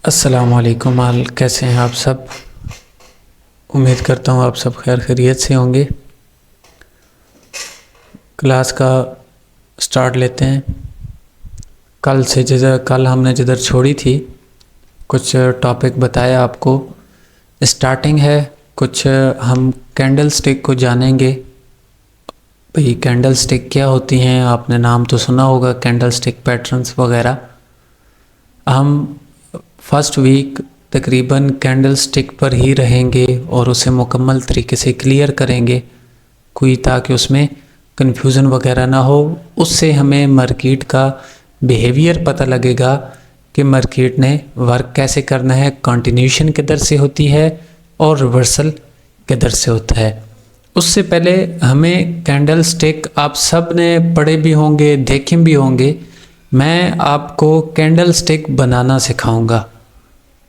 अस्सलामुअलैकुम आल, कैसे हैं आप सब। उम्मीद करता हूँ आप सब खैर खैरियत से होंगे। क्लास का स्टार्ट लेते हैं। कल हमने जिधर छोड़ी थी कुछ टॉपिक बताया आपको। स्टार्टिंग है, कुछ हम कैंडल स्टिक को जानेंगे। भाई कैंडल स्टिक क्या होती हैं, आपने नाम तो सुना होगा, कैंडल स्टिक पैटर्न्स वगैरह। हम फर्स्ट वीक तकरीबन कैंडल स्टिक पर ही रहेंगे और उसे मुकम्मल तरीके से क्लियर करेंगे, कोई ताकि उसमें कन्फ्यूज़न वगैरह ना हो। उससे हमें मार्केट का बिहेवियर पता लगेगा कि मार्केट ने वर्क कैसे करना है, कंटिन्यूशन किधर से होती है और रिवर्सल किधर से होता है। उससे पहले हमें कैंडल स्टिक आप सब ने पढ़े भी होंगे, देखे भी होंगे। मैं आपको कैंडल स्टिक बनाना सिखाऊंगा।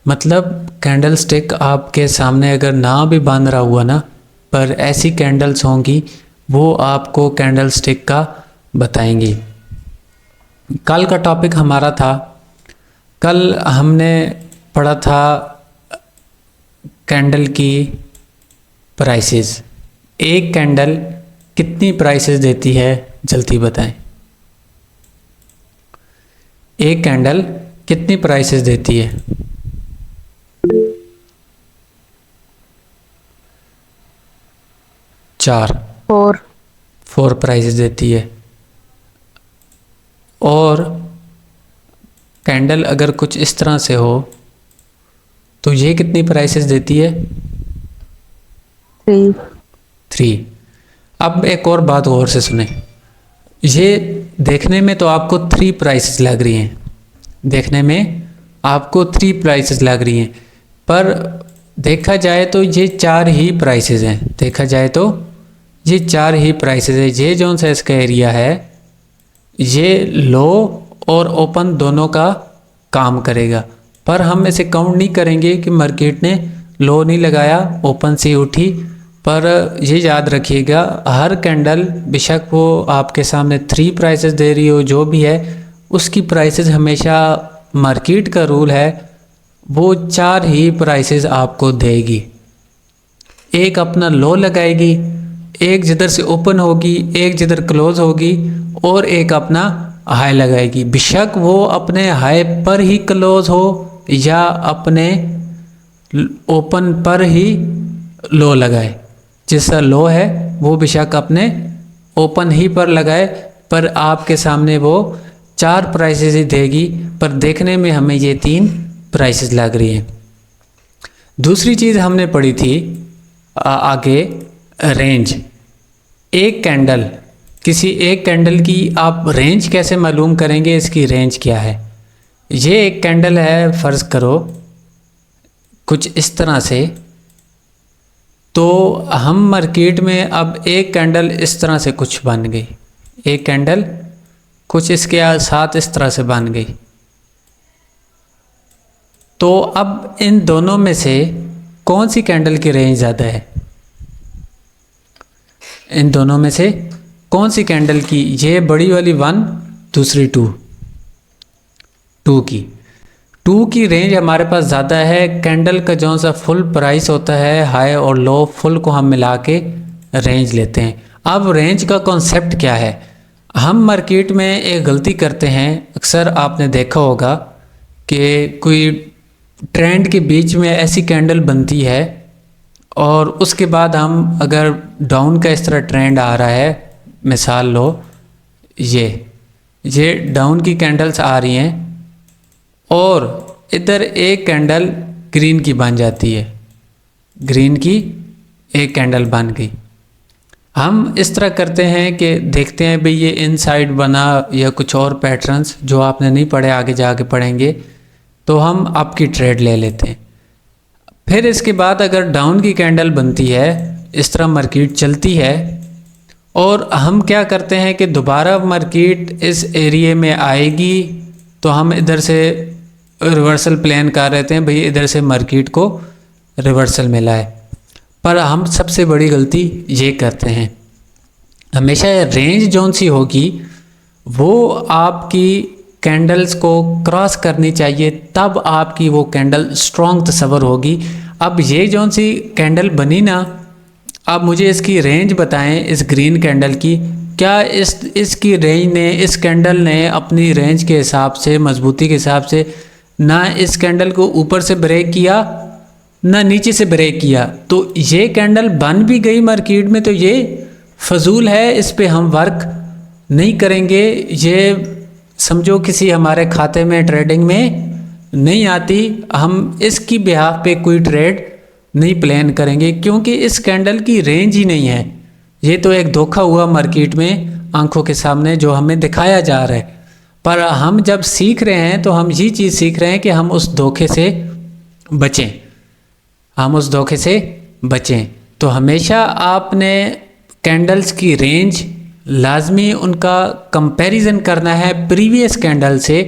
मतलब कैंडल स्टिक आपके सामने अगर ना भी बन रहा हुआ ना, पर ऐसी कैंडल्स होंगी वो आपको कैंडल स्टिक का बताएंगी। कल का टॉपिक हमारा था, कल हमने पढ़ा था कैंडल की प्राइसेस। एक कैंडल कितनी प्राइसेस देती है, जल्दी बताएं। एक कैंडल कितनी प्राइसेस देती है? फोर प्राइसेस देती है। और कैंडल अगर कुछ इस तरह से हो तो ये कितनी प्राइसेस देती है? 3। अब एक और बात गौर से सुने। ये देखने में तो आपको 3 प्राइसेस लग रही हैं, देखने में आपको 3 प्राइसेस लग रही हैं, पर देखा जाए तो ये 4 ही प्राइसेस हैं। देखा जाए तो ये 4 ही प्राइसेस है। ये जो सा इसका एरिया है, ये लो और ओपन दोनों का काम करेगा, पर हम इसे काउंट नहीं करेंगे कि मार्केट ने लो नहीं लगाया, ओपन से उठी। पर ये याद रखिएगा, हर कैंडल बेशक वो आपके सामने 3 प्राइसेस दे रही हो, जो भी है उसकी प्राइसेस हमेशा, मार्केट का रूल है, वो 4 ही प्राइसेस आपको देगी। एक अपना लो लगाएगी, एक जिधर से ओपन होगी, एक जिधर क्लोज होगी, और एक अपना हाई लगाएगी। बेशक वो अपने हाई पर ही क्लोज हो या अपने ओपन पर ही लो लगाए। जिसका लो है वो बेशक अपने ओपन ही पर लगाए, पर आपके सामने वो 4 प्राइसेस ही देगी, पर देखने में हमें ये 3 प्राइसेस लग रही हैं। दूसरी चीज़ हमने पढ़ी थी आगे, रेंज। एक कैंडल, किसी एक कैंडल की आप रेंज कैसे मालूम करेंगे, इसकी रेंज क्या है। ये एक कैंडल है, फ़र्ज़ करो कुछ इस तरह से, तो हम मार्केट में अब एक कैंडल इस तरह से कुछ बन गई, एक कैंडल कुछ इसके साथ इस तरह से बन गई। तो अब इन दोनों में से कौन सी कैंडल की रेंज ज़्यादा है? इन दोनों में से कौन सी कैंडल की, ये बड़ी वाली 1, दूसरी 2 की 2 की रेंज हमारे पास ज़्यादा है। कैंडल का जो सा फुल प्राइस होता है, हाई और लो फुल को हम मिला के रेंज लेते हैं। अब रेंज का कॉन्सेप्ट क्या है? हम मार्केट में एक गलती करते हैं, अक्सर आपने देखा होगा कि कोई ट्रेंड के बीच में ऐसी कैंडल बनती है और उसके बाद हम अगर डाउन का इस तरह ट्रेंड आ रहा है, मिसाल लो ये डाउन की कैंडल्स आ रही हैं और इधर एक कैंडल ग्रीन की बन जाती है, ग्रीन की एक कैंडल बन गई। हम इस तरह करते हैं कि देखते हैं भाई ये इनसाइड बना या कुछ और पैटर्न्स जो आपने नहीं पढ़े, आगे जाके पढ़ेंगे, तो हम आपकी ट्रेड ले लेते हैं। फिर इसके बाद अगर डाउन की कैंडल बनती है, इस तरह मार्केट चलती है, और हम क्या करते हैं कि दोबारा मार्केट इस एरिए में आएगी, तो हम इधर से रिवर्सल प्लान कर रहे हैं, भाई इधर से मार्केट को रिवर्सल मिला है। पर हम सबसे बड़ी गलती ये करते हैं, हमेशा रेंज जौन सी होगी वो आपकी कैंडल्स को क्रॉस करनी चाहिए, तब आपकी वो कैंडल स्ट्रॉन्ग तस्वर होगी। अब ये जो सी कैंडल बनी ना, आप मुझे इसकी रेंज बताएं इस ग्रीन कैंडल की। क्या इसकी रेंज ने, इस कैंडल ने अपनी रेंज के हिसाब से, मजबूती के हिसाब से, ना इस कैंडल को ऊपर से ब्रेक किया ना नीचे से ब्रेक किया, तो ये कैंडल बन भी गई मार्केट में, तो ये फजूल है, इस पे हम वर्क नहीं करेंगे। ये समझो किसी हमारे खाते में ट्रेडिंग में नहीं आती, हम इसकी बिहाफ पे कोई ट्रेड नहीं प्लान करेंगे, क्योंकि इस कैंडल की रेंज ही नहीं है। ये तो एक धोखा हुआ मार्केट में आंखों के सामने जो हमें दिखाया जा रहा है। पर हम जब सीख रहे हैं तो हम ये चीज़ सीख रहे हैं कि हम उस धोखे से बचें, हम उस धोखे से बचें। तो हमेशा आपने कैंडल्स की रेंज लाजमी उनका कंपैरिजन करना है प्रीवियस कैंडल से,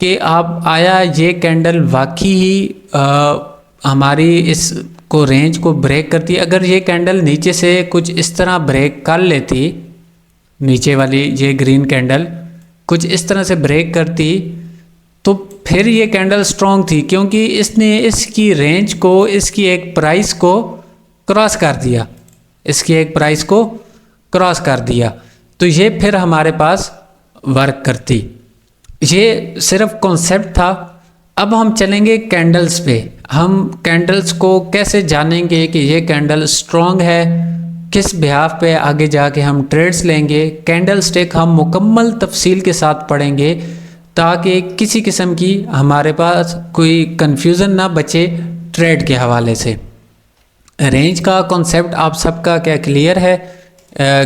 कि आप आया ये कैंडल वाकई ही हमारी इस को रेंज को ब्रेक करती है। अगर ये कैंडल नीचे से कुछ इस तरह ब्रेक कर लेती, नीचे वाली ये ग्रीन कैंडल कुछ इस तरह से ब्रेक करती, तो फिर ये कैंडल स्ट्रॉन्ग थी, क्योंकि इसने इसकी रेंज को, इसकी एक प्राइस को क्रॉस कर दिया, इसकी एक प्राइस को क्रॉस कर दिया, तो ये फिर हमारे पास वर्क करती। ये सिर्फ कॉन्सेप्ट था। अब हम चलेंगे कैंडल्स पे। हम कैंडल्स को कैसे जानेंगे कि ये कैंडल स्ट्रॉन्ग है, किस बिहाफ पे आगे जाके हम ट्रेड्स लेंगे। कैंडल स्टिक हम मुकम्मल तफसील के साथ पढ़ेंगे, ताकि किसी किस्म की हमारे पास कोई कन्फ्यूज़न ना बचे ट्रेड के हवाले से। रेंज का कॉन्सेप्ट आप सबका क्या क्लियर है?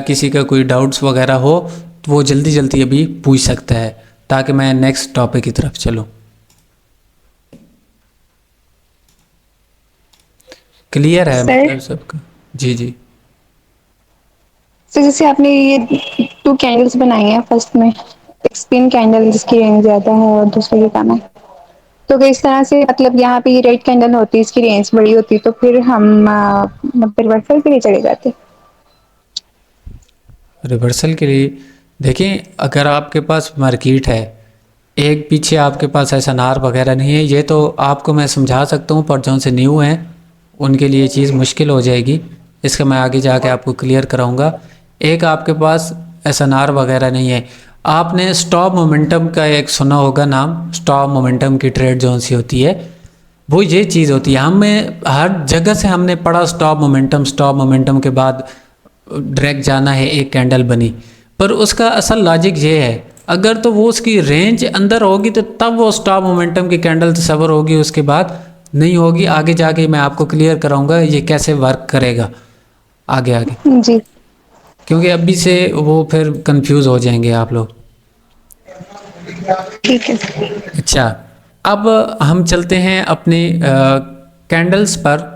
किसी का कोई डाउट्स वगैरह हो तो वो जल्दी जल्दी अभी पूछ सकता है, ताकि मैं नेक्स्ट टॉपिक की तरफ चलूँ। क्लियर है मतलब सबका? जी जी सर, जैसे आपने ये 2 कैंडल्स बनाई हैं, फर्स्ट में एक स्पिन कैंडल जिसकी रेंज ज़्यादा है और दूसरे की कम है, तो इस तरह से मतलब यहाँ पे ये रेड कैंडल होती है, इसकी रेंज बड़ी होती है, तो फिर हम रिवर्सल के लिए चले जाते। रिवर्सल के लिए देखें, अगर आपके पास मार्केट है, एक पीछे आपके पास ऐसा नार वगैरह नहीं है, ये तो आपको मैं समझा सकता हूँ, पर जो से न्यू हैं उनके लिए चीज़ मुश्किल हो जाएगी। इसका मैं आगे जाके आपको क्लियर कराऊंगा। एक आपके पास ऐसा नार वगैरह नहीं है। आपने स्टॉप मोमेंटम का एक सुना होगा नाम, स्टॉप मोमेंटम की ट्रेड जो सी होती है वो ये चीज़ होती है। हमें हर जगह से हमने पढ़ा स्टॉप मोमेंटम के बाद डायरेक्ट जाना है, एक कैंडल बनी, पर उसका असल लॉजिक ये है, अगर तो वो उसकी रेंज अंदर होगी तो तब वो स्टॉप मोमेंटम की कैंडल तस्वर होगी, उसके बाद नहीं होगी। आगे जाके मैं आपको क्लियर कराऊंगा ये कैसे वर्क करेगा आगे आगे जी, क्योंकि अभी से वो फिर कंफ्यूज हो जाएंगे आप लोग। ठीक है। अच्छा, अब हम चलते हैं अपने कैंडल्स पर।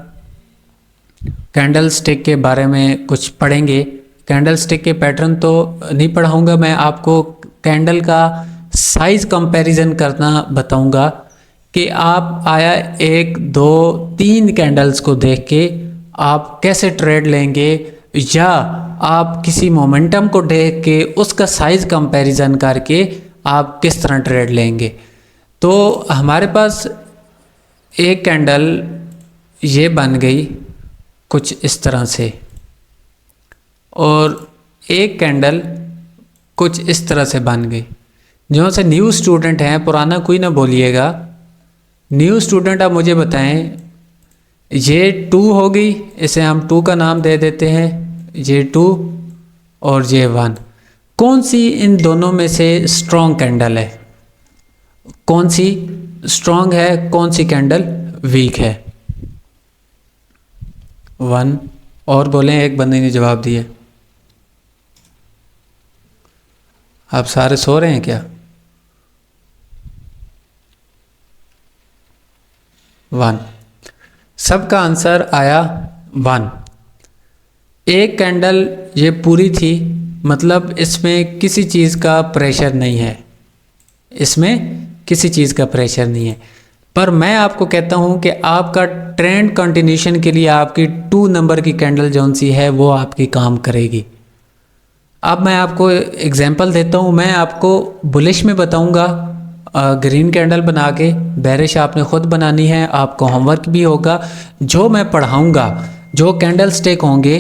कैंडल स्टिक के बारे में कुछ पढ़ेंगे। कैंडल स्टिक के पैटर्न तो नहीं पढ़ाऊंगा मैं आपको, कैंडल का साइज़ कंपैरिजन करना बताऊंगा कि आप आया 1 2 3 कैंडल्स को देख के आप कैसे ट्रेड लेंगे, या आप किसी मोमेंटम को देख के उसका साइज़ कंपैरिजन करके आप किस तरह ट्रेड लेंगे। तो हमारे पास एक कैंडल ये बन गई कुछ इस तरह से, और एक कैंडल कुछ इस तरह से बन गई। जो से न्यू स्टूडेंट हैं, पुराना कोई ना बोलिएगा, न्यू स्टूडेंट आप मुझे बताएं, ये 2 हो गई, इसे हम 2 का नाम दे देते हैं, ये 2 और ये 1। कौन सी इन दोनों में से स्ट्रॉन्ग कैंडल है? कौन सी स्ट्रॉन्ग है, कौन सी कैंडल वीक है? 1 और बोलें, एक बंदे ने जवाब दिया। आप सारे सो रहे हैं क्या? 1, सबका आंसर आया 1। एक कैंडल ये पूरी थी, मतलब इसमें किसी चीज़ का प्रेशर नहीं है, इसमें किसी चीज़ का प्रेशर नहीं है। पर मैं आपको कहता हूँ कि आपका ट्रेंड कंटिन्यूशन के लिए आपकी 2 नंबर की कैंडल जौन सी है वो आपकी काम करेगी। अब मैं आपको एग्जांपल देता हूँ, मैं आपको बुलिश में बताऊँगा ग्रीन कैंडल बना के बेरिश आपने ख़ुद बनानी है, आपको होमवर्क भी होगा। जो मैं पढ़ाऊँगा, जो कैंडल स्टिक होंगे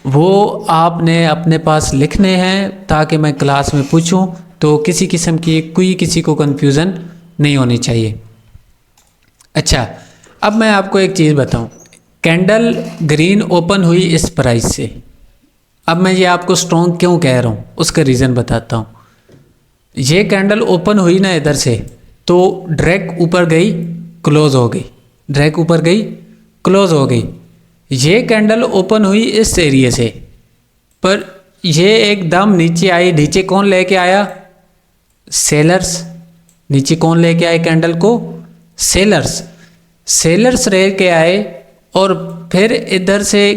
वो आपने अपने पास लिखने हैं ताकि मैं क्लास में पूछूं तो किसी किस्म की कोई किसी को कन्फ्यूज़न नहीं होनी चाहिए। अच्छा, अब मैं आपको एक चीज़ बताऊं, कैंडल ग्रीन ओपन हुई इस प्राइस से। अब मैं ये आपको स्ट्रॉन्ग क्यों कह रहा हूँ उसका रीज़न बताता हूँ। ये कैंडल ओपन हुई ना इधर से तो डायरेक्ट ऊपर गई, क्लोज हो गई, डायरेक्ट ऊपर गई, क्लोज हो गई। ये कैंडल ओपन हुई इस एरिया से, पर ये एकदम नीचे आई। नीचे कौन लेके आया? सेलर्स। नीचे कौन लेके आए कैंडल को? सेलर्स। सेलर्स लेके आए और फिर इधर से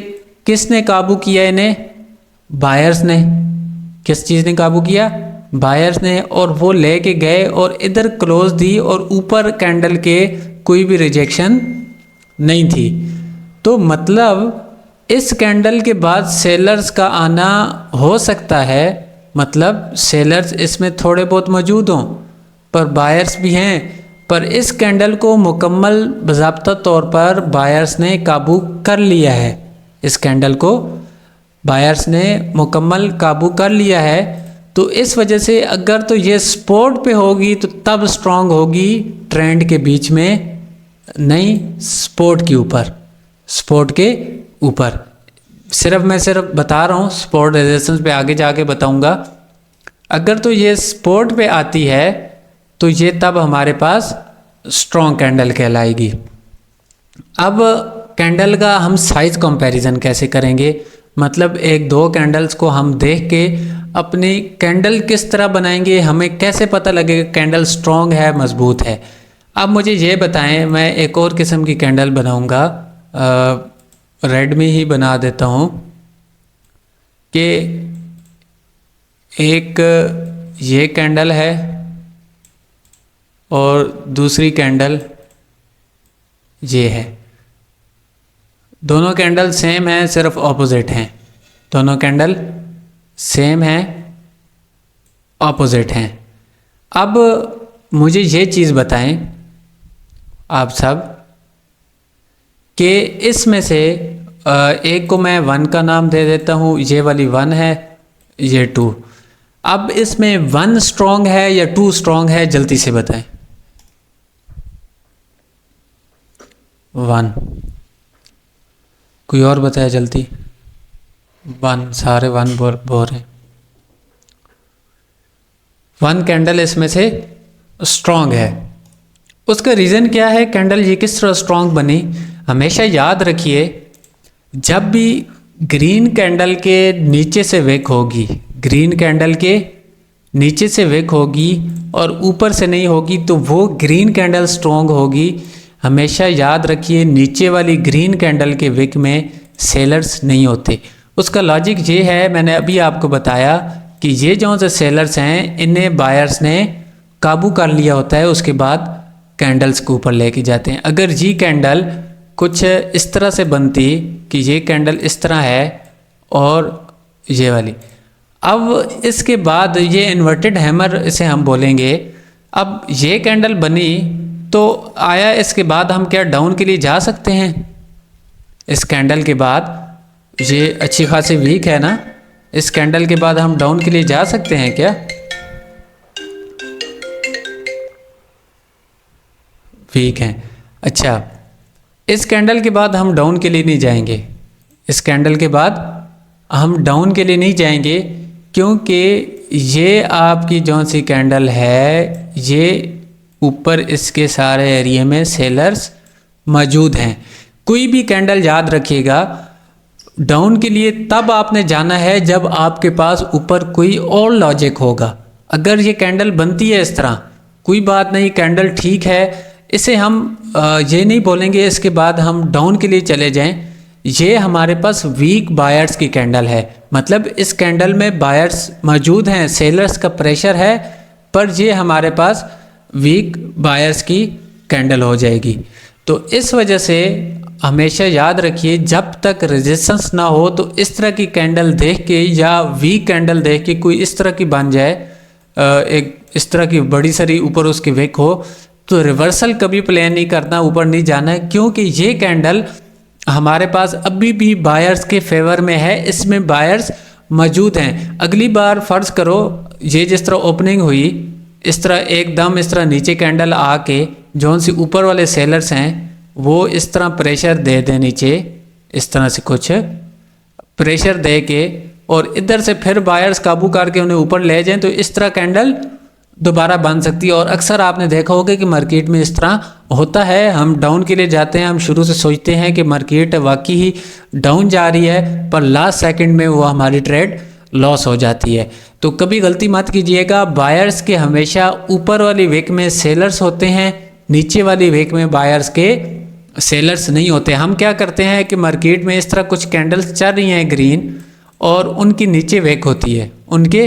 किसने काबू किया इन्हें? बायर्स ने। किस चीज़ ने काबू किया? बायर्स ने। और वो लेके गए और इधर क्लोज दी और ऊपर कैंडल के कोई भी रिजेक्शन नहीं थी। तो मतलब इस कैंडल के बाद सेलर्स का आना हो सकता है, मतलब सेलर्स इसमें थोड़े बहुत मौजूद हों पर बायर्स भी हैं, पर इस कैंडल को मुकम्मल बाज़ाब्ता तौर पर बायर्स ने काबू कर लिया है। इस कैंडल को बायर्स ने मुकम्मल काबू कर लिया है। तो इस वजह से अगर तो ये सपोर्ट पे होगी तो तब स्ट्रॉन्ग होगी, ट्रेंड के बीच में नहीं, सपोर्ट के ऊपर, सपोर्ट के ऊपर। मैं सिर्फ बता रहा हूँ, सपोर्ट रेजिस्टेंस पे आगे जाके बताऊंगा। अगर तो ये सपोर्ट पे आती है तो ये तब हमारे पास स्ट्रॉन्ग कैंडल कहलाएगी। अब कैंडल का हम साइज़ कंपैरिजन कैसे करेंगे? मतलब एक दो कैंडल्स को हम देख के अपनी कैंडल किस तरह बनाएंगे, हमें कैसे पता लगेगा कैंडल स्ट्रॉन्ग है, मजबूत है। अब मुझे ये बताएं, मैं एक और किस्म की कैंडल बनाऊंगा, रेड में ही बना देता हूँ कि एक ये कैंडल है और दूसरी कैंडल ये है। दोनों कैंडल सेम हैं, सिर्फ ऑपोजिट हैं। दोनों कैंडल सेम हैं, ऑपोजिट हैं। अब मुझे ये चीज़ बताएं आप सब कि इसमें से एक को मैं 1 का नाम दे देता हूँ, ये वाली 1 है, ये 2। अब इसमें 1 स्ट्रॉन्ग है या 2 स्ट्रॉन्ग है, जल्दी से बताएं। 1। कोई और बताया जल्दी? 1, सारे 1 बोल रहे हैं। 1 कैंडल इसमें से स्ट्रॉन्ग है। उसका रीज़न क्या है? कैंडल ये किस तरह स्ट्रॉन्ग बनी? हमेशा याद रखिए, जब भी ग्रीन कैंडल के नीचे से विक होगी, ग्रीन कैंडल के नीचे से विक होगी और ऊपर से नहीं होगी तो वो ग्रीन कैंडल स्ट्रॉन्ग होगी। हमेशा याद रखिए, नीचे वाली ग्रीन कैंडल के विक में सेलर्स नहीं होते। उसका लॉजिक ये है, मैंने अभी आपको बताया कि ये जो से सेलर्स हैं इन्हें बायर्स ने काबू कर लिया होता है, उसके बाद कैंडल्स के ऊपर लेके जाते हैं। अगर ये कैंडल कुछ इस तरह से बनती कि ये कैंडल इस तरह है और ये वाली, अब इसके बाद ये इन्वर्टेड हैमर इसे हम बोलेंगे। अब ये कैंडल बनी तो आया, इसके बाद हम क्या डाउन के लिए जा सकते हैं? इस कैंडल के बाद ये अच्छी खासी वीक है ना, इस कैंडल के बाद हम डाउन के लिए जा सकते हैं क्या? वीक है। अच्छा, इस कैंडल के बाद हम डाउन के लिए नहीं जाएंगे। इस कैंडल के बाद हम डाउन के लिए नहीं जाएंगे क्योंकि ये आपकी जो सी कैंडल है, ये ऊपर इसके सारे एरिया में सेलर्स मौजूद हैं। कोई भी कैंडल याद रखिएगा, डाउन के लिए तब आपने जाना है जब आपके पास ऊपर कोई और लॉजिक होगा। अगर ये कैंडल बनती है इस तरह, कोई बात नहीं, कैंडल ठीक है, इसे हम ये नहीं बोलेंगे इसके बाद हम डाउन के लिए चले जाएं। ये हमारे पास वीक बायर्स की कैंडल है, मतलब इस कैंडल में बायर्स मौजूद हैं, सेलर्स का प्रेशर है, पर ये हमारे पास वीक बायर्स की कैंडल हो जाएगी। तो इस वजह से हमेशा याद रखिए, जब तक रेजिस्टेंस ना हो तो इस तरह की कैंडल देख के या वीक कैंडल देख के कोई इस तरह की बन जाए, एक इस तरह की बड़ी सारी ऊपर उसकी विक हो, तो रिवर्सल कभी प्लान नहीं करना, ऊपर नहीं जाना है, क्योंकि ये कैंडल हमारे पास अभी भी बायर्स के फेवर में है, इसमें बायर्स मौजूद हैं। अगली बार फर्ज करो ये जिस तरह ओपनिंग हुई, इस तरह एकदम इस तरह नीचे कैंडल आके जौन सी ऊपर वाले सेलर्स हैं वो इस तरह प्रेशर दे दें नीचे, इस तरह से कुछ प्रेशर दे के और इधर से फिर बायर्स काबू करके उन्हें ऊपर ले जाएं, तो इस तरह कैंडल दोबारा बन सकती है। और अक्सर आपने देखा होगा कि मार्केट में इस तरह होता है, हम डाउन के लिए जाते हैं, हम शुरू से सोचते हैं कि मार्केट वाकई ही डाउन जा रही है, पर लास्ट सेकंड में वो हमारी ट्रेड लॉस हो जाती है। तो कभी गलती मत कीजिएगा, बायर्स के हमेशा ऊपर वाली विक में सेलर्स होते हैं, नीचे वाली विक में बायर्स के सेलर्स नहीं होते। हम क्या करते हैं कि मार्केट में इस तरह कुछ कैंडल्स चल रही हैं ग्रीन, और उनकी नीचे विक होती है, उनके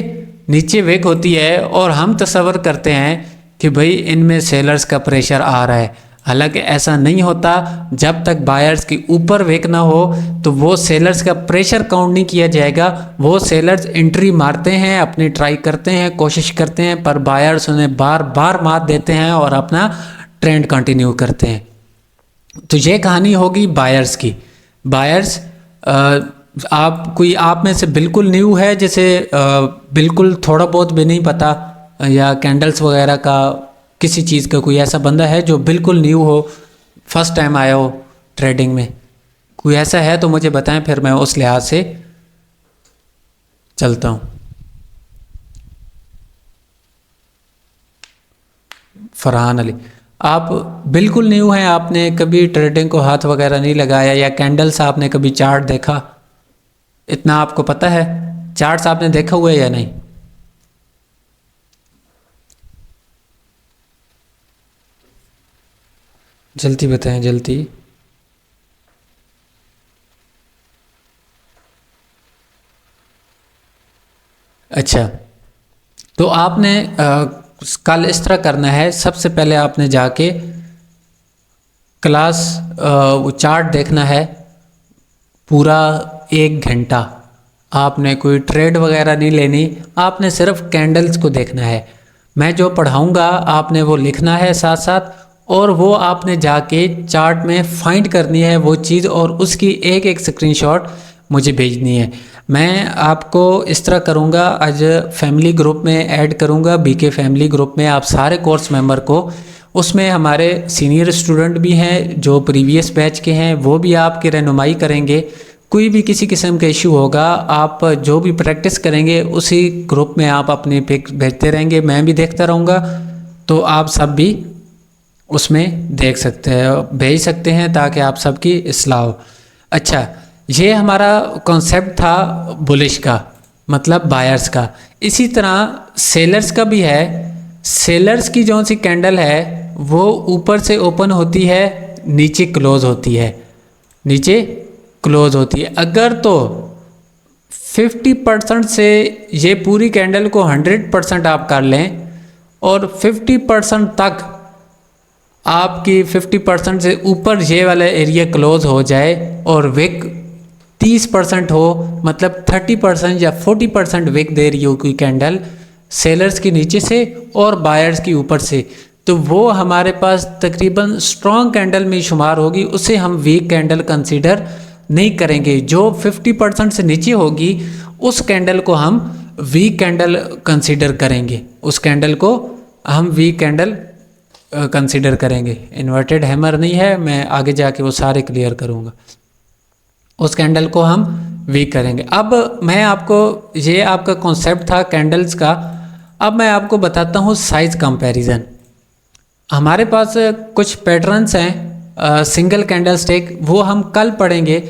नीचे विक होती है, और हम तसव्वुर करते हैं कि भाई इनमें सेलर्स का प्रेशर आ रहा है। हालांकि ऐसा नहीं होता, जब तक बायर्स की ऊपर विक ना हो तो वो सेलर्स का प्रेशर काउंट नहीं किया जाएगा। वो सेलर्स एंट्री मारते हैं, अपनी ट्राई करते हैं, कोशिश करते हैं, पर बायर्स उन्हें बार बार मात देते हैं और अपना ट्रेंड कंटिन्यू करते हैं। तो ये कहानी होगी बायर्स की। बायर्स आप कोई आप में से बिल्कुल न्यू है, जैसे बिल्कुल थोड़ा बहुत भी नहीं पता, या कैंडल्स वगैरह का किसी चीज़ का कोई ऐसा बंदा है जो बिल्कुल न्यू हो, फर्स्ट टाइम आया हो ट्रेडिंग में, कोई ऐसा है तो मुझे बताएं, फिर मैं उस लिहाज से चलता हूँ। फरहान अली, आप बिल्कुल न्यू हैं, आपने कभी ट्रेडिंग को हाथ वगैरह नहीं लगाया, या कैंडल्स आपने कभी चार्ट देखा, इतना आपको पता है? चार्ट्स आपने देखा हुआ है या नहीं? जल्दी बताएं, जल्दी। अच्छा, तो आपने कल इस तरह करना है, सबसे पहले आपने जाके क्लास चार्ट देखना है पूरा 1 घंटा। आपने कोई ट्रेड वगैरह नहीं लेनी, आपने सिर्फ कैंडल्स को देखना है। मैं जो पढ़ाऊँगा आपने वो लिखना है साथ साथ, और वो आपने जाके चार्ट में फाइंड करनी है वो चीज़, और उसकी एक एक स्क्रीनशॉट मुझे भेजनी है। मैं आपको इस तरह करूँगा, आज फैमिली ग्रुप में ऐड करूँगा, बीके फैमिली ग्रुप में आप सारे कोर्स मेंबर को। उसमें हमारे सीनियर स्टूडेंट भी हैं जो प्रीवियस बैच के हैं, वो भी आपकी रहनुमाई करेंगे। कोई भी किसी किस्म का इशू होगा, आप जो भी प्रैक्टिस करेंगे उसी ग्रुप में आप अपने पिक भेजते रहेंगे, मैं भी देखता रहूँगा, तो आप सब भी उसमें देख सकते हैं, भेज सकते हैं, ताकि आप सबकी इस्लाह हो। अच्छा, ये हमारा कॉन्सेप्ट था बुलिश का, मतलब बायर्स का। इसी तरह सेलर्स का भी है। सेलर्स की जो सी कैंडल है वो ऊपर से ओपन होती है, नीचे क्लोज होती है, नीचे क्लोज होती है। अगर तो 50% से ये पूरी कैंडल को 100% आप कर लें, और 50% तक आपकी 50% से ऊपर ये वाला एरिया क्लोज हो जाए, और विक 30% हो, मतलब 30% या 40% विक दे रही हो कोई कैंडल सेलर्स के नीचे से और बायर्स की ऊपर से, तो वो हमारे पास तकरीबन स्ट्रॉन्ग कैंडल में शुमार होगी, उसे हम वीक कैंडल कंसीडर नहीं करेंगे। जो 50% से नीचे होगी उस कैंडल को हम वीक कैंडल कंसीडर करेंगे, उस कैंडल को हम वीक कैंडल कंसीडर करेंगे। इन्वर्टेड हैमर नहीं है, मैं आगे जाके वो सारे क्लियर करूँगा। उस कैंडल को हम वीक करेंगे। अब मैं आपको, ये आपका कॉन्सेप्ट था कैंडल्स का, अब मैं आपको बताता हूँ साइज कंपैरिजन। हमारे पास कुछ पैटर्न्स हैं सिंगल कैंडल स्टिक, वो हम कल पढ़ेंगे।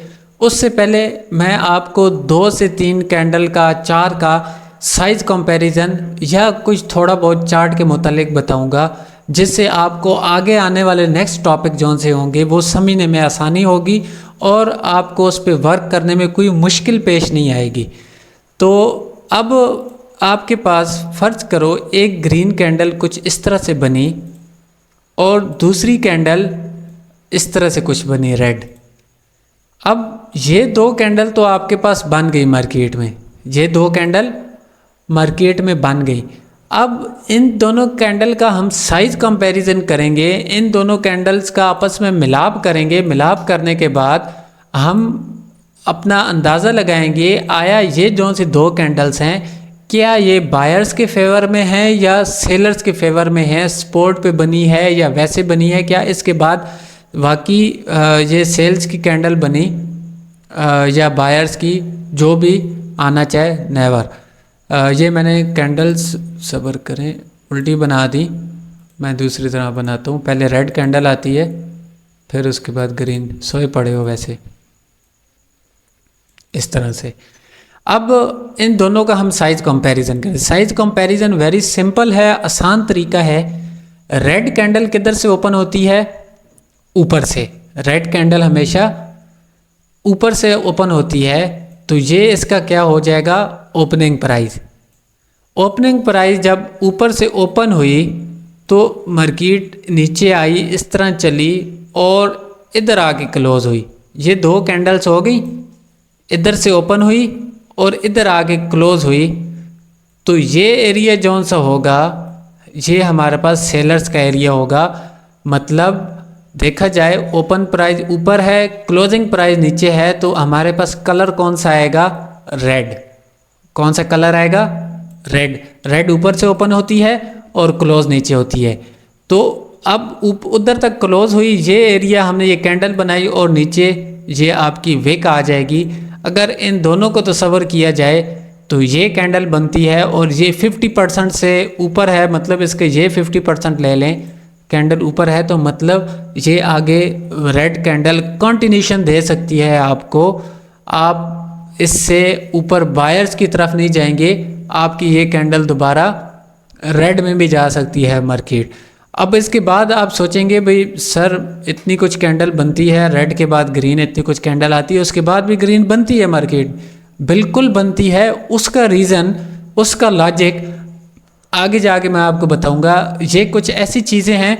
उससे पहले मैं आपको 2 से 3 कैंडल का, 4 का साइज कंपैरिजन या कुछ थोड़ा बहुत चार्ट के मुतालिक बताऊंगा, जिससे आपको आगे आने वाले नेक्स्ट टॉपिक जो से होंगे वो समझने में आसानी होगी और आपको उस पर वर्क करने में कोई मुश्किल पेश नहीं आएगी। तो अब आपके पास फ़र्ज करो एक ग्रीन कैंडल कुछ इस तरह से बनी और दूसरी कैंडल इस तरह से कुछ बनी रेड। अब ये 2 कैंडल तो आपके पास बन गई मार्केट में, ये 2 कैंडल मार्केट में बन गई। अब इन दोनों कैंडल का हम साइज कंपैरिजन करेंगे, इन दोनों कैंडल्स का आपस में मिलाप करेंगे। मिलाप करने के बाद हम अपना अंदाज़ा लगाएंगे आया ये जो सी दो कैंडल्स हैं क्या ये बायर्स के फेवर में है या सेलर्स के फेवर में है, सपोर्ट पे बनी है या वैसे बनी है, क्या इसके बाद बाकी ये सेल्स की कैंडल बनी या बायर्स की, जो भी आना चाहे नेवर। ये मैंने कैंडल्स सब्र करें उल्टी बना दी, मैं दूसरी तरह बनाता हूँ। पहले रेड कैंडल आती है फिर उसके बाद ग्रीन, सोए पड़े हो वैसे, इस तरह से। अब इन दोनों का हम साइज कंपैरिजन करें। साइज कंपैरिजन वेरी सिंपल है, आसान तरीका है। रेड कैंडल किधर से ओपन होती है? ऊपर से। रेड कैंडल हमेशा ऊपर से ओपन होती है, तो ये इसका क्या हो जाएगा? Opening price. ओपनिंग प्राइस जब ऊपर से ओपन हुई तो मार्केट नीचे आई, इस तरह चली और इधर आके क्लोज हुई। ये दो कैंडल्स हो गई, इधर से ओपन हुई और इधर आके क्लोज हुई, तो ये एरिया जौन सा होगा ये हमारे पास सेलर्स का एरिया होगा। मतलब देखा जाए ओपन प्राइस ऊपर है, क्लोजिंग प्राइस नीचे है, तो हमारे पास कलर कौन सा आएगा? रेड। कौन सा कलर आएगा? रेड। रेड ऊपर से ओपन होती है और क्लोज नीचे होती है। तो अब उधर तक क्लोज हुई, ये एरिया हमने ये कैंडल बनाई और नीचे ये आपकी विक आ जाएगी। अगर इन दोनों को तस्वर किया जाए तो ये कैंडल बनती है और ये 50% से ऊपर है, मतलब इसके ये 50% ले लें, कैंडल ऊपर है तो मतलब ये आगे रेड कैंडल कंटिन्यूशन दे सकती है आपको। आप इससे ऊपर बायर्स की तरफ नहीं जाएंगे, आपकी ये कैंडल दोबारा रेड में भी जा सकती है मार्केट। अब इसके बाद आप सोचेंगे भाई सर इतनी कुछ कैंडल बनती है, रेड के बाद ग्रीन इतनी कुछ कैंडल आती है, उसके बाद भी ग्रीन बनती है मार्केट? बिल्कुल बनती है। उसका रीज़न, उसका लॉजिक आगे जाके मैं आपको बताऊंगा। ये कुछ ऐसी चीज़ें हैं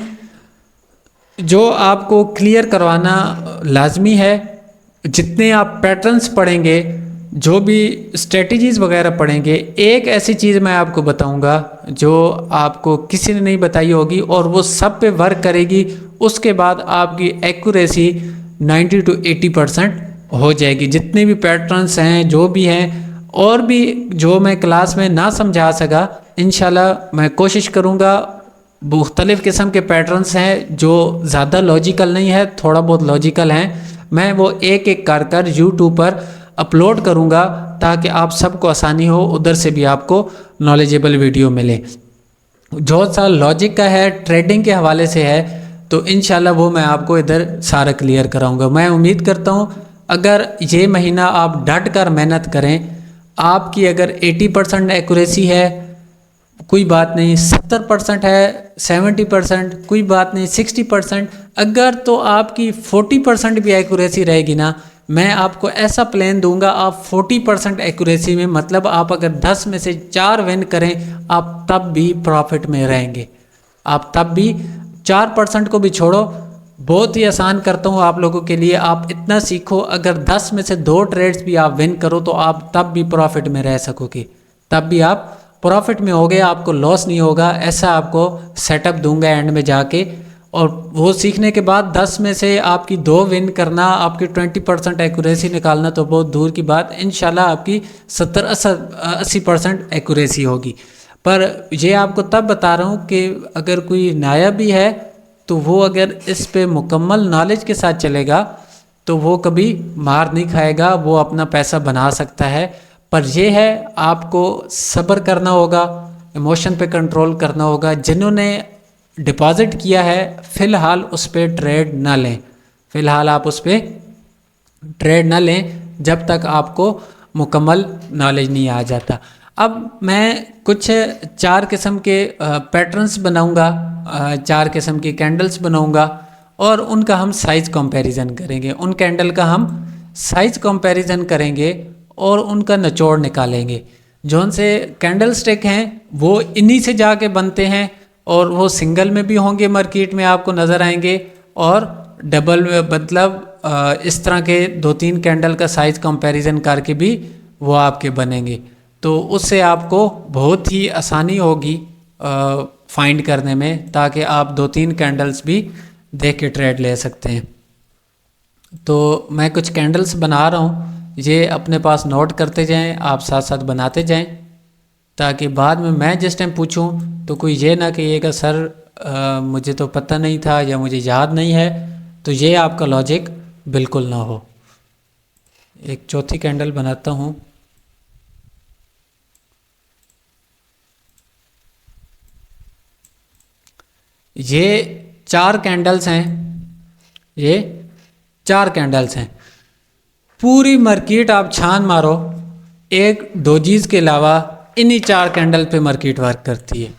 जो आपको क्लियर करवाना लाजमी है। जितने आप पैटर्न्स पढ़ेंगे, जो भी स्ट्रेटजीज़ वगैरह पढ़ेंगे, एक ऐसी चीज़ मैं आपको बताऊंगा जो आपको किसी ने नहीं बताई होगी और वो सब पे वर्क करेगी। उसके बाद आपकी एक्यूरेसी 90 to 80% हो जाएगी। जितने भी पैटर्न्स हैं, जो भी हैं, और भी जो मैं क्लास में ना समझा सका, इंशाल्लाह मैं कोशिश करूँगा। मुख्तलिफ़ किस्म के पैटर्न्स हैं जो ज़्यादा लॉजिकल नहीं है, थोड़ा बहुत लॉजिकल हैं, मैं वो एक एक कर यूट्यूब पर अपलोड करूँगा ताकि आप सबको आसानी हो, उधर से भी आपको नॉलेजेबल वीडियो मिले। जो सा लॉजिक का है, ट्रेडिंग के हवाले से है, तो इंशाल्लाह वो मैं आपको इधर सारा क्लियर कराऊँगा। मैं उम्मीद करता हूँ अगर ये महीना आप डट कर मेहनत करें, आपकी अगर 80% एक्यूरेसी है कोई बात नहीं, 70% है, 70% कोई बात नहीं, 60%, अगर तो आपकी 40% भी एक्यूरेसी रहेगी ना, मैं आपको ऐसा प्लान दूंगा आप 40% एक्यूरेसी में, मतलब आप अगर 10 में से 4 विन करें आप तब भी प्रॉफिट में रहेंगे। आप तब भी 4% को भी छोड़ो, बहुत ही आसान करता हूँ आप लोगों के लिए। आप इतना सीखो, अगर 10 में से 2 ट्रेड्स भी आप विन करो तो आप तब भी प्रॉफिट में रह सकोगे, तब भी आप प्रॉफिट में होगे, आपको लॉस नहीं होगा। ऐसा आपको सेटअप दूंगा एंड में जाके, और वो सीखने के बाद 10 में से आपकी 2 विन करना, आपकी 20% एक्यूरेसी निकालना तो बहुत दूर की बात, इंशाल्लाह आपकी 70-80% एक्यूरेसी होगी। पर ये आपको तब बता रहा हूँ कि अगर कोई नया भी है तो वो अगर इस पे मुकम्मल नॉलेज के साथ चलेगा तो वो कभी मार नहीं खाएगा, वो अपना पैसा बना सकता है। पर यह है आपको सब्र करना होगा, इमोशन पे कंट्रोल करना होगा। जिन्होंने डिपॉजिट किया है फ़िलहाल उस पर ट्रेड ना लें, फ़िलहाल आप उस पर ट्रेड ना लें जब तक आपको मुकम्मल नॉलेज नहीं आ जाता। अब मैं कुछ 4 किस्म के पैटर्न्स बनाऊंगा, 4 किस्म की कैंडल्स बनाऊंगा और उनका हम साइज़ कंपैरिजन करेंगे। उन कैंडल का हम साइज़ कंपैरिजन करेंगे और उनका निचोड़ निकालेंगे। जौन से कैंडल स्टिक हैं वो इन्हीं से जाके बनते हैं और वो सिंगल में भी होंगे, मार्केट में आपको नज़र आएंगे, और डबल में, मतलब इस तरह के 2-3 कैंडल का साइज़ कंपैरिजन करके भी वो आपके बनेंगे। तो उससे आपको बहुत ही आसानी होगी फाइंड करने में, ताकि आप 2-3 कैंडल्स भी देख के ट्रेड ले सकते हैं। तो मैं कुछ कैंडल्स बना रहा हूँ, ये अपने पास नोट करते जाएं, आप साथ साथ बनाते जाएं, ताकि बाद में मैं जिस टाइम पूछूं तो कोई ये ना कहिएगा सर मुझे तो पता नहीं था या मुझे याद नहीं है, तो ये आपका लॉजिक बिल्कुल ना हो। एक चौथी कैंडल बनाता हूँ। ये 4 कैंडल्स हैं, ये 4 कैंडल्स हैं। पूरी मार्केट आप छान मारो, एक डोजीज के अलावा इन्हीं 4 कैंडल पे मार्केट वर्क करती है।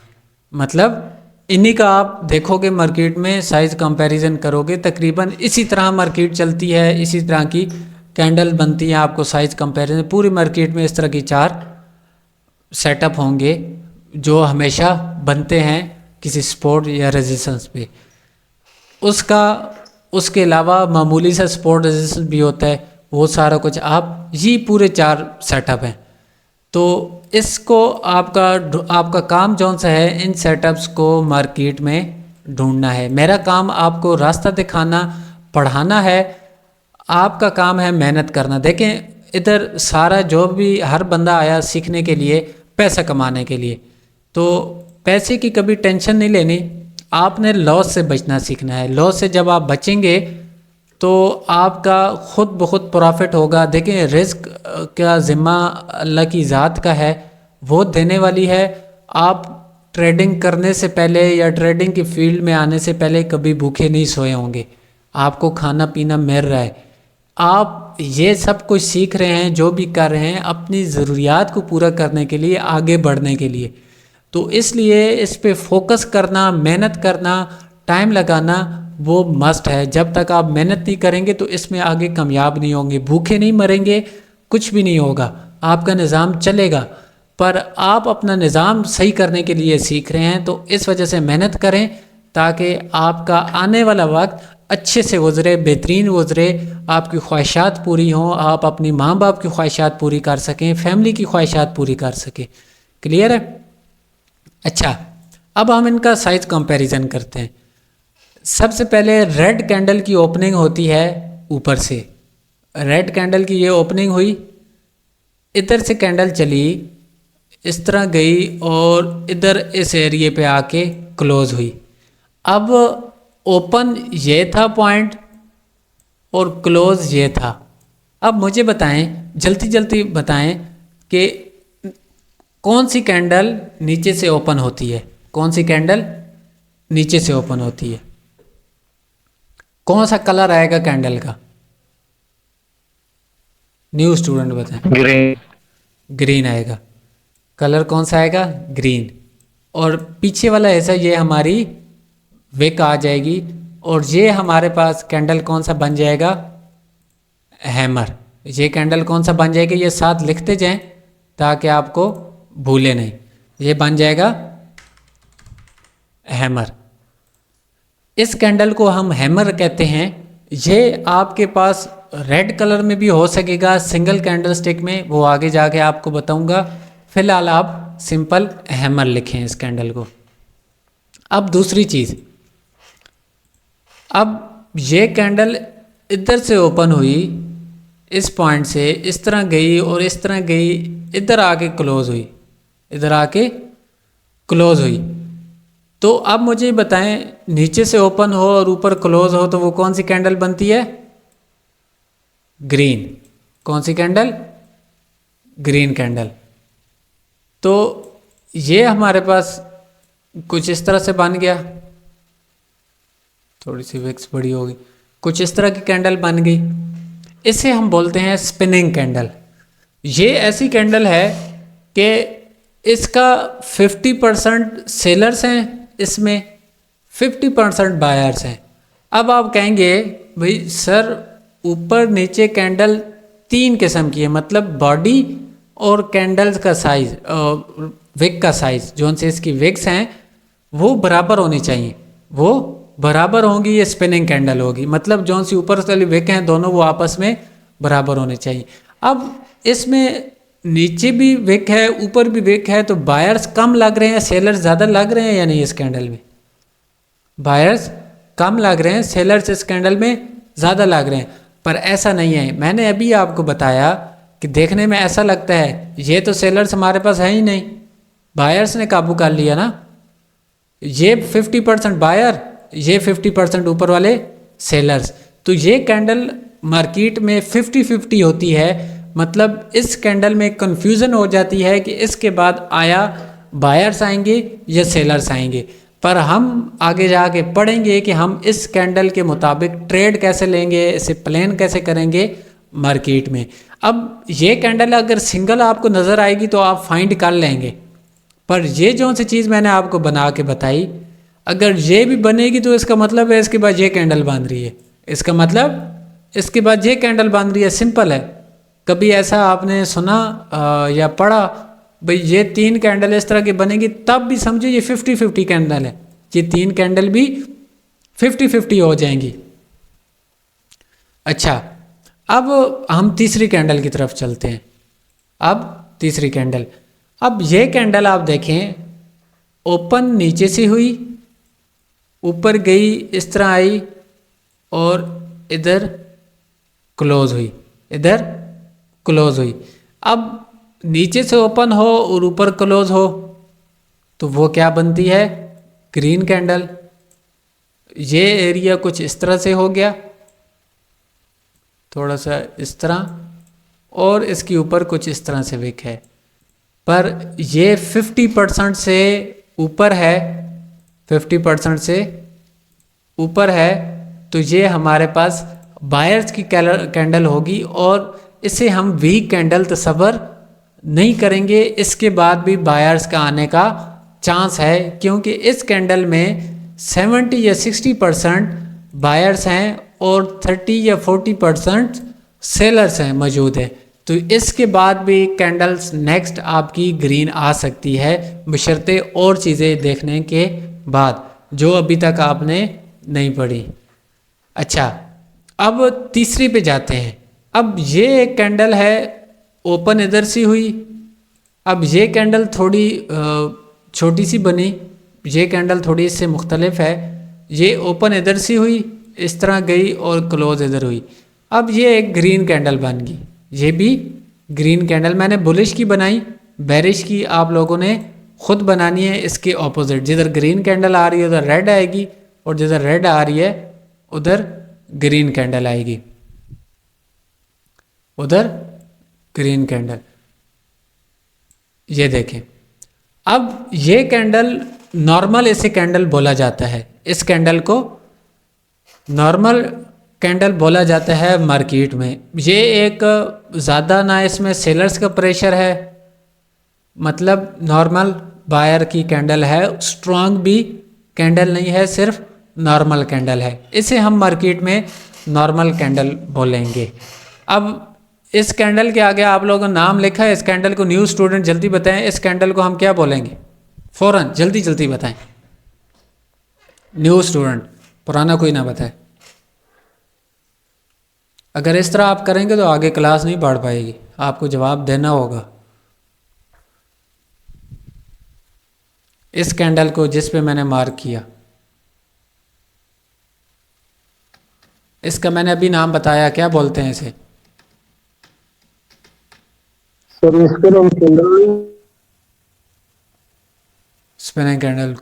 मतलब इन्हीं का आप देखोगे मार्केट में साइज कंपैरिजन करोगे, तकरीबन इसी तरह मार्केट चलती है, इसी तरह की कैंडल बनती है। आपको साइज कंपैरिजन पूरी मार्केट में इस तरह की 4 सेटअप होंगे जो हमेशा बनते हैं किसी सपोर्ट या रेजिस्टेंस पे। उसके अलावा मामूली सा सपोर्ट रेजिस्टेंस भी होता है, वो सारा कुछ आप ये पूरे 4 सेटअप हैं। तो इसको आपका काम जौन सा है, इन सेटअप्स को मार्केट में ढूंढना है। मेरा काम आपको रास्ता दिखाना, पढ़ाना है, आपका काम है मेहनत करना। देखें इधर सारा जो भी हर बंदा आया सीखने के लिए, पैसा कमाने के लिए, तो पैसे की कभी टेंशन नहीं लेनी, आपने लॉस से बचना सीखना है। लॉस से जब आप बचेंगे तो आपका खुद ब खुद प्रॉफिट होगा। देखें रिस्क का ज़िम्मा अल्लाह की ज़ात का है, वो देने वाली है। आप ट्रेडिंग करने से पहले या ट्रेडिंग की फील्ड में आने से पहले कभी भूखे नहीं सोए होंगे, आपको खाना पीना मिल रहा है। आप ये सब कुछ सीख रहे हैं, जो भी कर रहे हैं अपनी ज़रूरियात को पूरा करने के लिए, आगे बढ़ने के लिए। तो इसलिए इस पे फोकस करना, मेहनत करना, टाइम लगाना वो मस्ट है। जब तक आप मेहनत नहीं करेंगे तो इसमें आगे कामयाब नहीं होंगे, भूखे नहीं मरेंगे, कुछ भी नहीं होगा, आपका निज़ाम चलेगा। पर आप अपना निज़ाम सही करने के लिए सीख रहे हैं, तो इस वजह से मेहनत करें ताकि आपका आने वाला वक्त अच्छे से गुजरे, बेहतरीन गुजरे, आपकी ख्वाहिशात पूरी हों, आप अपनी माँ बाप की ख्वाहिशात पूरी कर सकें, फैमिली की ख्वाहिशात पूरी कर सकें। क्लियर है? अच्छा, अब हम इनका साइज कंपैरिजन करते हैं। सबसे पहले रेड कैंडल की ओपनिंग होती है ऊपर से। रेड कैंडल की ये ओपनिंग हुई, इधर से कैंडल चली, इस तरह गई और इधर इस एरिए पे आके क्लोज हुई। अब ओपन ये था पॉइंट और क्लोज ये था। अब मुझे बताएं, जल्दी जल्दी बताएं कि कौन सी कैंडल नीचे से ओपन होती है, कौन सी कैंडल नीचे से ओपन होती है। कौन सा कलर आएगा कैंडल का? न्यू स्टूडेंट बताएं। ग्रीन। ग्रीन आएगा। कलर कौन सा आएगा? ग्रीन। और पीछे वाला ऐसा, ये हमारी विक आ जाएगी और ये हमारे पास कैंडल कौन सा बन जाएगा? हैमर। ये कैंडल कौन सा बन जाएगा? ये साथ लिखते जाएं ताकि आपको भूले नहीं। ये बन जाएगा हैमर। इस कैंडल को हम हैमर कहते हैं। ये आपके पास रेड कलर में भी हो सकेगा सिंगल कैंडल स्टिक में, वो आगे जाके आपको बताऊंगा। फिलहाल आप सिंपल हैमर लिखें इस कैंडल को। अब दूसरी चीज़, अब ये कैंडल इधर से ओपन हुई, इस पॉइंट से इस तरह गई और इस तरह गई, इधर आके क्लोज हुई, इधर आके क्लोज हुई। तो अब मुझे बताएं, नीचे से ओपन हो और ऊपर क्लोज हो तो वो कौन सी कैंडल बनती है? ग्रीन। कौन सी कैंडल? Green candle. तो ये हमारे पास कुछ इस तरह से बन गया, थोड़ी सी विक्स बड़ी होगी, कुछ इस तरह की कैंडल बन गई। इसे हम बोलते हैं स्पिनिंग कैंडल। ये ऐसी कैंडल है कि इसका 50% सेलर्स हैं, इसमें 50% बायर्स हैं। अब आप कहेंगे भाई सर ऊपर नीचे कैंडल 3 किस्म की है, मतलब बॉडी और कैंडल्स का साइज, विक का साइज, जो से इसकी विक्स हैं वो बराबर होनी चाहिए, वो बराबर होंगी, ये स्पिनिंग कैंडल होगी। मतलब जो सी ऊपर वाली विक हैं दोनों वो आपस में बराबर होने चाहिए। अब इसमें नीचे भी विक है, ऊपर भी विक है, तो बायर्स कम लग रहे हैं, सेलर्स ज़्यादा लग रहे हैं या नहीं? इस कैंडल में बायर्स कम लग रहे हैं, सेलर्स इस कैंडल में ज़्यादा लग रहे हैं। पर ऐसा नहीं है, मैंने अभी आपको बताया कि देखने में ऐसा लगता है ये तो सेलर्स हमारे पास है ही नहीं, बायर्स ने काबू कर लिया ना। ये 50% बायर, ये 50% ऊपर वाले सेलर्स। तो ये कैंडल मार्केट में 50-50 होती है। मतलब इस कैंडल में कंफ्यूजन हो जाती है कि इसके बाद आया बायर्स आएंगे या सेलर्स आएंगे। पर हम आगे जाके पढ़ेंगे कि हम इस कैंडल के मुताबिक ट्रेड कैसे लेंगे, इसे प्लान कैसे करेंगे मार्केट में। अब ये कैंडल अगर सिंगल आपको नज़र आएगी तो आप फाइंड कर लेंगे, पर ये जो सी चीज़ मैंने आपको बना के बताई, अगर ये भी बनेगी तो इसका मतलब है इसके बाद ये कैंडल बन रही है, इसका मतलब इसके बाद ये कैंडल बन रही है। सिंपल है। कभी ऐसा आपने सुना या पढ़ा भाई ये 3 कैंडल इस तरह की बनेगी, तब भी समझो ये 50-50 कैंडल है, ये 3 कैंडल भी 50-50 हो जाएंगी। अच्छा, अब हम तीसरी कैंडल की तरफ चलते हैं। अब तीसरी कैंडल, अब ये कैंडल आप देखें, ओपन नीचे से हुई, ऊपर गई, इस तरह आई और इधर क्लोज हुई, इधर क्लोज हुई। अब नीचे से ओपन हो और ऊपर क्लोज हो तो वो क्या बनती है? Green candle. ये एरिया कुछ इस तरह से हो गया, थोड़ा सा इस तरह, और इसके ऊपर कुछ इस तरह से विक है। पर ये 50% से ऊपर है, 50% से ऊपर है, तो ये हमारे पास बायर्स की कैंडल होगी और इसे हम वीक कैंडल तस्वर नहीं करेंगे। इसके बाद भी बायर्स का आने का चांस है, क्योंकि इस कैंडल में 70 या 60% बायर्स हैं और 30 या 40% सेलर्स हैं मौजूद है। तो इसके बाद भी कैंडल्स नेक्स्ट आपकी ग्रीन आ सकती है, बशर्ते और चीज़ें देखने के बाद जो अभी तक आपने नहीं पढ़ी। अच्छा, अब तीसरी पे जाते हैं। अब ये एक कैंडल है, ओपन इधर से हुई। अब ये कैंडल थोड़ी छोटी सी बनी, ये कैंडल थोड़ी इससे मुख्तलिफ है। ये ओपन इधर से हुई, इस तरह गई और क्लोज इधर हुई। अब ये एक ग्रीन कैंडल बन गई, ये भी ग्रीन कैंडल। मैंने बुलिश की बनाई, बेरिश की आप लोगों ने खुद बनानी है। इसके ऑपोजिट, जिधर ग्रीन कैंडल आ रही है उधर रेड आएगी, और जिधर रेड आ रही है उधर ग्रीन कैंडल आएगी, उधर ग्रीन कैंडल। ये देखें, अब ये कैंडल नॉर्मल इसे कैंडल बोला जाता है। इस कैंडल को नॉर्मल कैंडल बोला जाता है मार्केट में। ये एक ज़्यादा ना इसमें सेलर्स का प्रेशर है, मतलब नॉर्मल बायर की कैंडल है, स्ट्रॉन्ग भी कैंडल नहीं है, सिर्फ नॉर्मल कैंडल है। इसे हम मार्केट में नॉर्मल कैंडल बोलेंगे। अब इस कैंडल के आगे आप लोगों ने नाम लिखा है, इस कैंडल को न्यू स्टूडेंट जल्दी बताएं, इस कैंडल को हम क्या बोलेंगे? फौरन जल्दी जल्दी बताएं, न्यू स्टूडेंट, पुराना कोई ना बताए। अगर इस तरह आप करेंगे तो आगे क्लास नहीं बढ़ पाएगी, आपको जवाब देना होगा। इस कैंडल को जिस पे मैंने मार्क किया, इसका मैंने अभी नाम बताया, क्या बोलते हैं इसे? Spinning candle.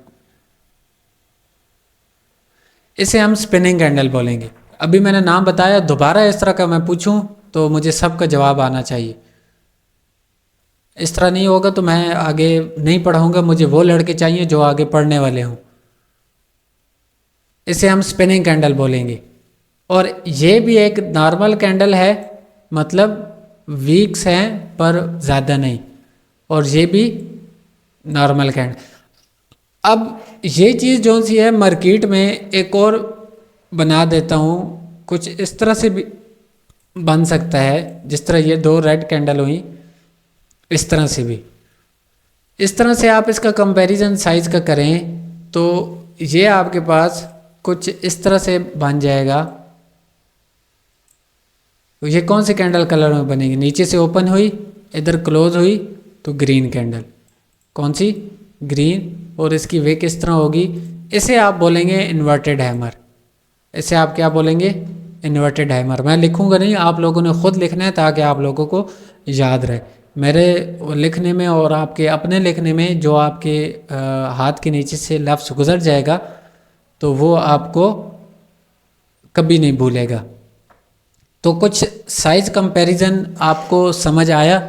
इसे हम स्पिनिंग कैंडल बोलेंगे। अभी मैंने नाम बताया, दोबारा इस तरह का मैं पूछूं तो मुझे सबका जवाब आना चाहिए। इस तरह नहीं होगा तो मैं आगे नहीं पढ़ाऊंगा, मुझे वो लड़के चाहिए जो आगे पढ़ने वाले हों। इसे हम स्पिनिंग कैंडल बोलेंगे। और ये भी एक नॉर्मल कैंडल है, मतलब वीक्स हैं पर ज़्यादा नहीं, और ये भी नॉर्मल कैंडल। अब ये चीज़ जो सी है मार्केट में एक और बना देता हूँ, कुछ इस तरह से भी बन सकता है, जिस तरह ये 2 रेड कैंडल हुई, इस तरह से भी। इस तरह से आप इसका कंपैरिजन साइज का करें तो ये आपके पास कुछ इस तरह से बन जाएगा। तो ये कौन से कैंडल कलर में बनेगी? नीचे से ओपन हुई, इधर क्लोज हुई तो ग्रीन कैंडल, कौन सी, ग्रीन, और इसकी वे किस तरह होगी, इसे आप बोलेंगे इन्वर्टेड हैमर। इसे आप क्या बोलेंगे, इन्वर्टेड हैमर। मैं लिखूंगा नहीं, आप लोगों ने खुद लिखना है ताकि आप लोगों को याद रहे। मेरे लिखने में और आपके अपने लिखने में जो आपके हाथ के नीचे से लफ्ज़ गुजर जाएगा तो वो आपको कभी नहीं भूलेगा। तो कुछ साइज कंपैरिजन आपको समझ आया।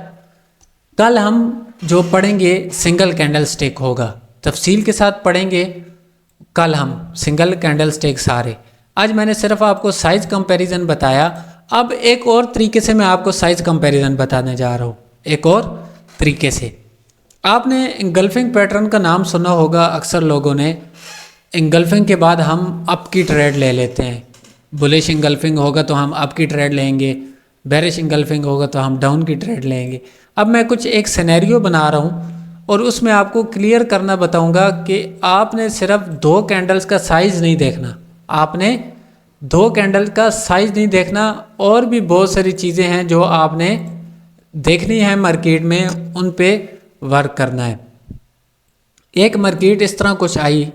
कल हम जो पढ़ेंगे सिंगल कैंडल स्टिक होगा, तफसील के साथ पढ़ेंगे कल हम सिंगल कैंडल स्टिक सारे। आज मैंने सिर्फ आपको साइज कंपैरिजन बताया। अब एक और तरीके से मैं आपको साइज कंपैरिजन बताने जा रहा हूँ, एक और तरीके से। आपने इंगल्फिंग पैटर्न का नाम सुना होगा अक्सर लोगों ने। इंगल्फिंग के बाद हम अप की ट्रेड ले लेते हैं। बुलिश इंगल्फिंग होगा तो हम अप की ट्रेड लेंगे, बेरिश इंगल्फिंग होगा तो हम डाउन की ट्रेड लेंगे। अब मैं कुछ एक सिनेरियो बना रहा हूँ और उसमें आपको क्लियर करना बताऊंगा कि आपने सिर्फ 2 कैंडल्स का साइज़ नहीं देखना, आपने 2 कैंडल का साइज़ नहीं देखना, और भी बहुत सारी चीज़ें हैं जो आपने देखनी है मार्केट में, उन पे वर्क करना है। एक मार्केट इस तरह कुछ आई,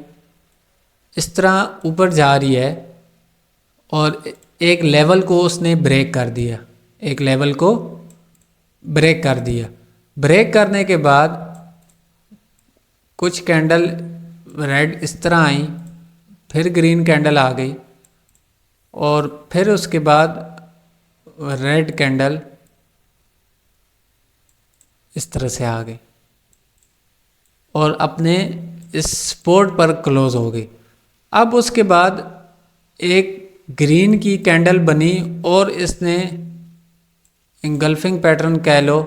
इस तरह ऊपर जा रही है और एक लेवल को उसने ब्रेक कर दिया, एक लेवल को ब्रेक कर दिया। ब्रेक करने के बाद कुछ कैंडल रेड इस तरह आई, फिर ग्रीन कैंडल आ गई और फिर उसके बाद रेड कैंडल इस तरह से आ गई और अपने इस सपोर्ट पर क्लोज हो गई। अब उसके बाद एक ग्रीन की कैंडल बनी और इसने इंगल्फिंग पैटर्न कह लो,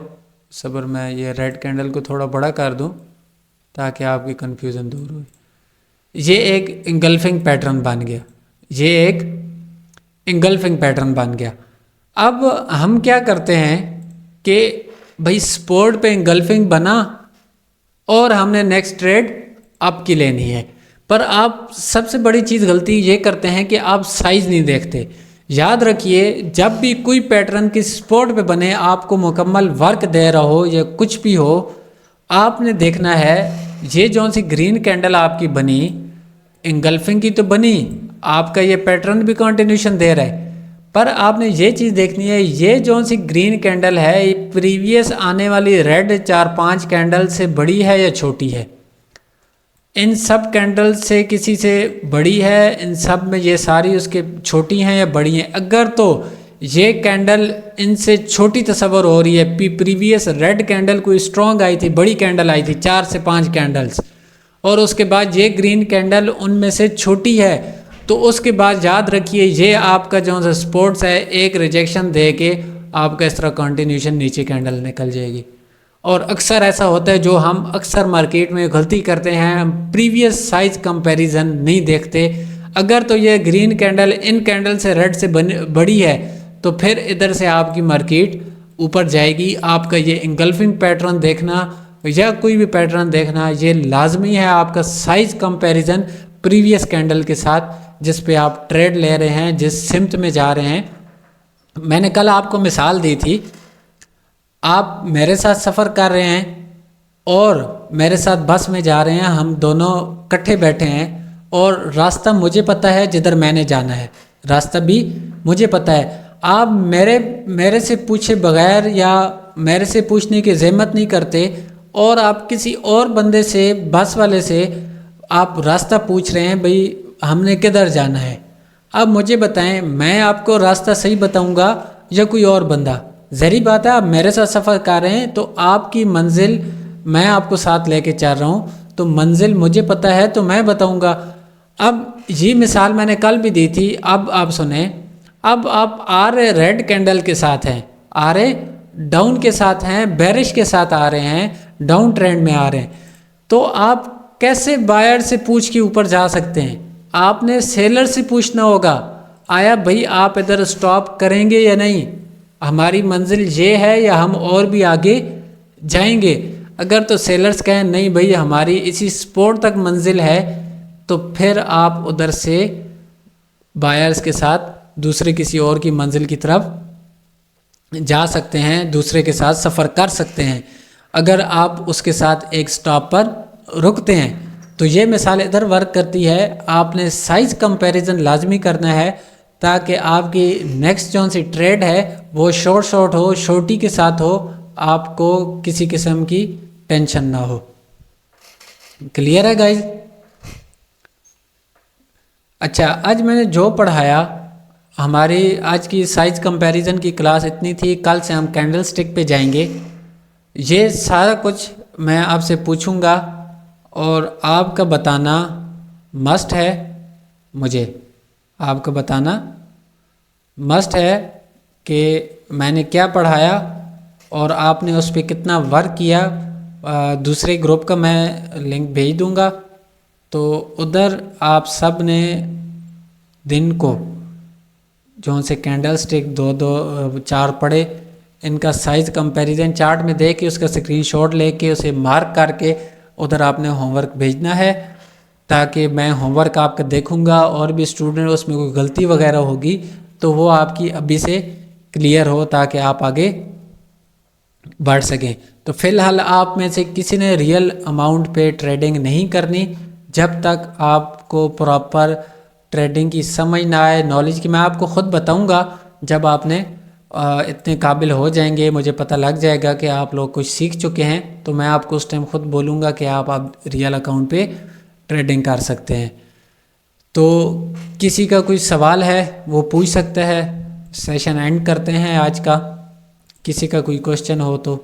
सबर मैं ये रेड कैंडल को थोड़ा बड़ा कर दूं ताकि आपकी कन्फ्यूज़न दूर हो। ये एक इंगल्फिंग पैटर्न बन गया, ये एक इंगल्फिंग पैटर्न बन गया। अब हम क्या करते हैं कि भाई सपोर्ट पे इंगल्फिंग बना और हमने नेक्स्ट ट्रेड अप की लेनी है, पर आप सबसे बड़ी चीज़ गलती ये करते हैं कि आप साइज़ नहीं देखते। याद रखिए, जब भी कोई पैटर्न की सपोर्ट पे बने, आपको मुकम्मल वर्क दे रहा हो या कुछ भी हो, आपने देखना है ये जो सी ग्रीन कैंडल आपकी बनी, इंगल्फिंग की तो बनी, आपका ये पैटर्न भी कंटिन्यूशन दे रहा है, पर आपने ये चीज़ देखनी है ये जो सी ग्रीन कैंडल है ये प्रीवियस आने वाली रेड 4-5 कैंडल से बड़ी है या छोटी है। इन सब कैंडल से किसी से बड़ी है, इन सब में ये सारी उसके छोटी हैं या बड़ी हैं। अगर तो ये कैंडल इनसे छोटी तस्वर हो रही है, प्रीवियस रेड कैंडल कोई स्ट्रॉन्ग आई थी, बड़ी कैंडल आई थी 4 से 5 कैंडल्स, और उसके बाद ये ग्रीन कैंडल उनमें से छोटी है, तो उसके बाद याद रखिए ये आपका जो सा सपोर्ट्स है एक रिजेक्शन दे के आपका इस तरह कंटिन्यूशन नीचे कैंडल निकल जाएगी। और अक्सर ऐसा होता है, जो हम अक्सर मार्केट में गलती करते हैं, हम प्रीवियस साइज कंपैरिजन नहीं देखते। अगर तो ये ग्रीन कैंडल इन कैंडल से रेड से बड़ी है तो फिर इधर से आपकी मार्केट ऊपर जाएगी। आपका ये इंगल्फिंग पैटर्न देखना या कोई भी पैटर्न देखना, ये लाजमी है आपका साइज कंपैरिजन प्रीवियस कैंडल के साथ जिस पे आप ट्रेड ले रहे हैं, जिस सिमत में जा रहे हैं। मैंने कल आपको मिसाल दी थी, आप मेरे साथ सफ़र कर रहे हैं और मेरे साथ बस में जा रहे हैं, हम दोनों इकट्ठे बैठे हैं और रास्ता मुझे पता है जिधर मैंने जाना है, रास्ता भी मुझे पता है। आप मेरे से पूछे बगैर या मेरे से पूछने की ज़हमत नहीं करते और आप किसी और बंदे से, बस वाले से आप रास्ता पूछ रहे हैं, भाई हमने किधर जाना है। अब मुझे बताएं, मैं आपको रास्ता सही बताऊंगा या कोई और बंदा? ज़हरी बात है, आप मेरे साथ सफ़र कर रहे हैं तो आपकी मंजिल मैं आपको साथ लेके चल रहा हूँ, तो मंजिल मुझे पता है तो मैं बताऊंगा। अब ये मिसाल मैंने कल भी दी थी। अब आप सुने, अब आप आ रहे रेड कैंडल के साथ हैं, आ रहे डाउन के साथ हैं, बेरिश के साथ आ रहे हैं, डाउन ट्रेंड में आ रहे हैं, तो आप कैसे बायर से पूछ के ऊपर जा सकते हैं? आपने सेलर से पूछना होगा, आया भाई आप इधर स्टॉप करेंगे या नहीं, हमारी मंजिल ये है या हम और भी आगे जाएंगे। अगर तो सेलर्स कहें नहीं भाई हमारी इसी स्पोर्ट तक मंजिल है, तो फिर आप उधर से बायर्स के साथ दूसरे किसी और की मंजिल की तरफ जा सकते हैं, दूसरे के साथ सफ़र कर सकते हैं। अगर आप उसके साथ एक स्टॉप पर रुकते हैं तो ये मिसाल इधर वर्क करती है। आपने साइज़ कंपैरिजन लाजमी करना है ताकि आपकी नेक्स्ट जो सी ट्रेड है वो शॉर्ट हो, शॉर्टी के साथ हो, आपको किसी किस्म की टेंशन ना हो। क्लियर है गाइज? अच्छा, आज मैंने जो पढ़ाया, हमारी आज की साइज़ कंपैरिजन की क्लास इतनी थी। कल से हम कैंडल स्टिक पे जाएंगे। ये सारा कुछ मैं आपसे पूछूंगा और आपका बताना मस्ट है। मुझे आपका बताना मस्ट है कि मैंने क्या पढ़ाया और आपने उस पर कितना वर्क किया। दूसरे ग्रुप का मैं लिंक भेज दूंगा, तो उधर आप सब ने दिन को जो से कैंडल स्टिक 2-2-4 पढ़े, इनका साइज़ कंपैरिजन चार्ट में दे के उसका स्क्रीनशॉट लेके उसे मार्क करके उधर आपने होमवर्क भेजना है, ताकि मैं होमवर्क आपका देखूंगा और भी स्टूडेंट उसमें कोई गलती वगैरह होगी तो वो आपकी अभी से क्लियर हो, ताकि आप आगे बढ़ सकें। तो फ़िलहाल आप में से किसी ने रियल अमाउंट पे ट्रेडिंग नहीं करनी जब तक आपको प्रॉपर ट्रेडिंग की समझ ना आए, नॉलेज की। मैं आपको ख़ुद बताऊंगा जब आपने इतने काबिल हो जाएंगे, मुझे पता लग जाएगा कि आप लोग कुछ सीख चुके हैं, तो मैं आपको उस टाइम ख़ुद बोलूँगा कि आप रियल अकाउंट पे ट्रेडिंग कर सकते हैं। तो किसी का कोई सवाल है वो पूछ सकता है। सेशन एंड करते हैं आज का। किसी का कोई क्वेश्चन हो तो